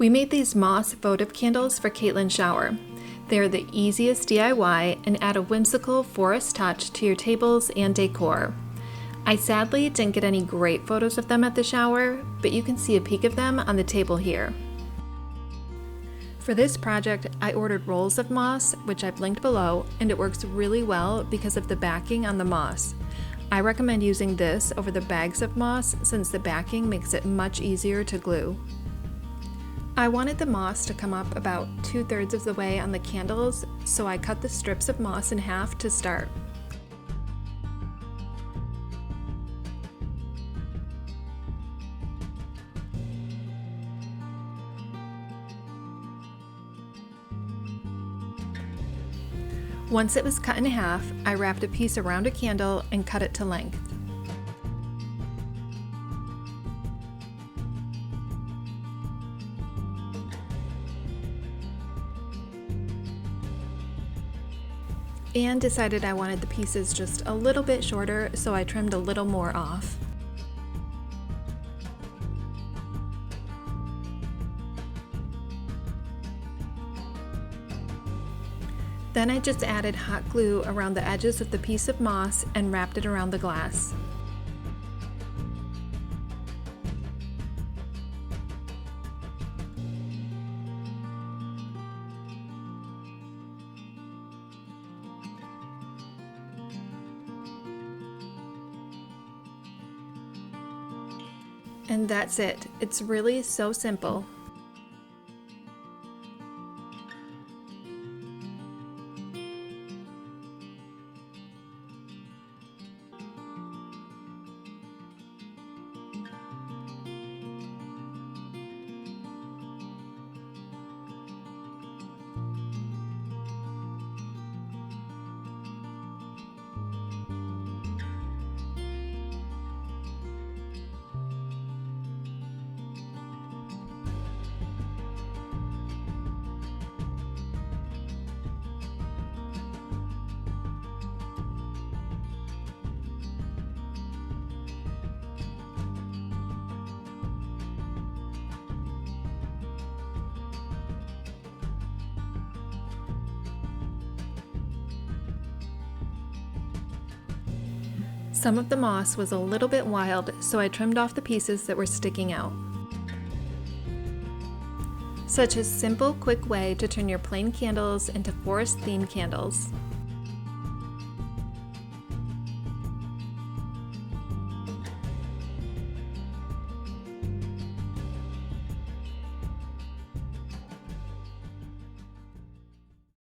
We made these moss votive candles for Caitlin's shower. They are the easiest DIY and add a whimsical forest touch to your tables and decor. I sadly didn't get any great photos of them at the shower, but you can see a peek of them on the table here. For this project, I ordered rolls of moss, which I've linked below, and it works really well because of the backing on the moss. I recommend using this over the bags of moss since the backing makes it much easier to glue. I wanted the moss to come up about 2/3 of the way on the candles, so I cut the strips of moss in half to start. Once it was cut in half, I wrapped a piece around a candle and cut it to length. And decided I wanted the pieces just a little bit shorter, so I trimmed a little more off. Then I just added hot glue around the edges of the piece of moss and wrapped it around the glass. And that's it. It's really so simple. Some of the moss was a little bit wild, so I trimmed off the pieces that were sticking out. Such a simple, quick way to turn your plain candles into forest-themed candles.